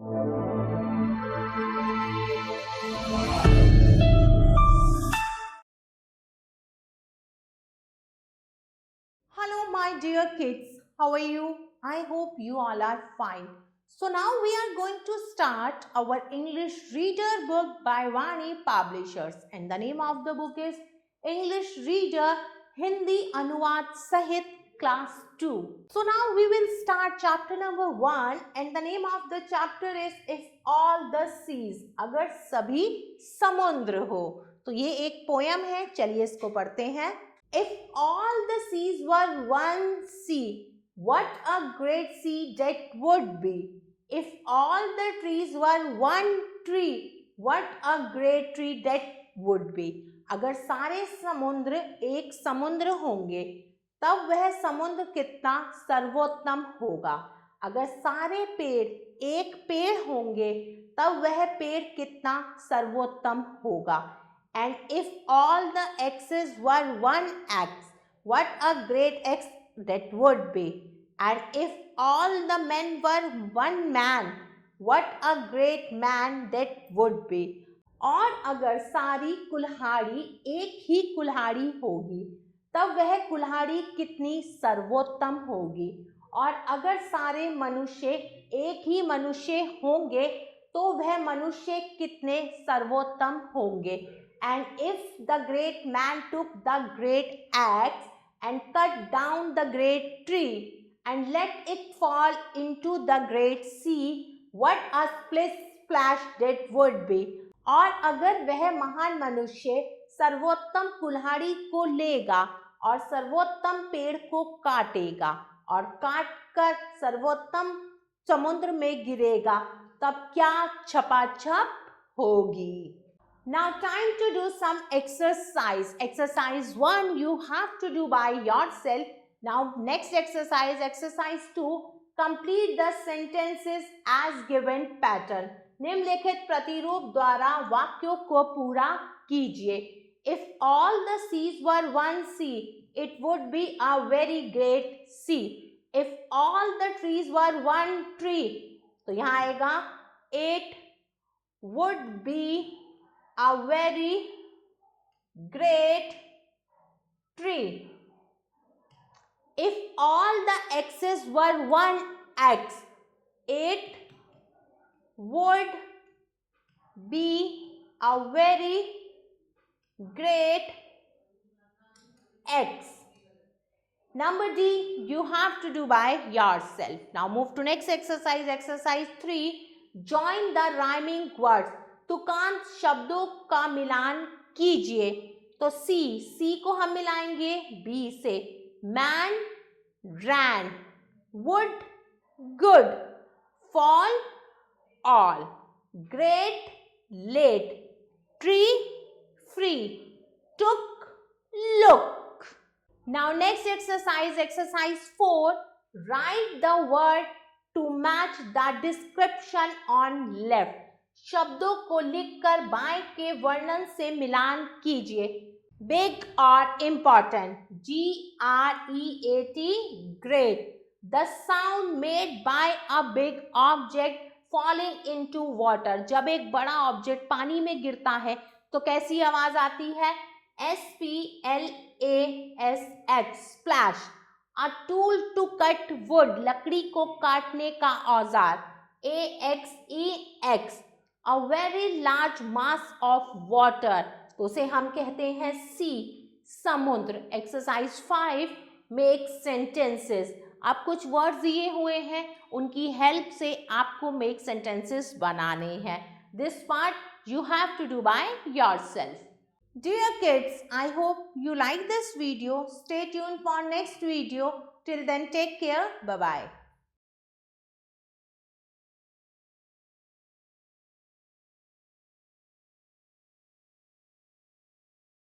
Hello, my dear kids. How are you? I hope you all are fine. So, now we are going to start our English Reader book by Vani Publishers. And the name of the book is English Reader Hindi Anuvad Sahit Class 2. So, now we will start chapter number 1. And the name of the chapter is If All the Seas. अगर सभी समुद्र हो. तो ये एक poem है. चलिए इसको पढ़ते हैं. If all the seas were one sea, what a great sea that would be. If all the trees were one tree, what a great tree that would be. अगर सारे समुद्र एक समुद्र होंगे तब वह समुद्र कितना सर्वोत्तम होगा. अगर सारे पेड़ एक पेड़ होंगे तब वह पेड़ कितना सर्वोत्तम होगा. And if all the x's were one x, what a great x that would be. And if all the men were one man, what a great man that would be. और अगर सारी कुल्हाड़ी एक ही कुल्हाड़ी होगी तब वह कुल्हाड़ी कितनी सर्वोत्तम होगी. और अगर सारे मनुष्य एक ही मनुष्य होंगे तो वह मनुष्य कितने सर्वोत्तम होंगे. And if the great man took the great axe and cut down the great tree and let it fall into the great sea, what a splash that would be. और अगर वह महान मनुष्य सर्वोत्तम कुल्हाड़ी को लेगा और सर्वोत्तम पेड़ को काटेगा और काट कर सर्वोत्तम समुद्र में गिरेगा तब क्या छपाछप होगी. Now time to do some exercise. Exercise 1 you have to do by yourself. Now next exercise, exercise 2, complete the sentences as given pattern. निम्नलिखित प्रतिरूप द्वारा वाक्यों को पूरा कीजिए. If all the seas were one sea, it would be a very great sea. If all the trees were one tree, तो यहाँ आएगा it would be a very great tree. If all the x's were one x, it would be a very great x. Number D you have to do by yourself. Now move to next exercise, exercise 3. Join the rhyming words. तुकांत शब्दों का मिलान कीजिए. तो सी को हम मिलाएंगे B से. Man ran, wood good, fall all, great late, tree free, took look. Now next exercise, exercise 4. Write the word to match the description on left. शब्दों को लिखकर बाएं के वर्णन से मिलान कीजिए. बिग और important, GREAT great. The sound made by a big object falling into water. जब एक बड़ा ऑब्जेक्ट पानी में गिरता है तो कैसी आवाज आती है? SPLASH splash. A tool to cut wood. लकड़ी को काटने का औजार. AXEX. A very large mass of water. तो उसे हम कहते हैं सी, समुद्र. Exercise 5, make sentences. आप कुछ वर्ड्स दिए हुए हैं, उनकी हेल्प से आपको मेक सेंटेंसेस बनाने हैं. This part you have to do by yourself. Dear kids, I hope you like this video. Stay tuned for next video. Till then, take care. Bye-bye.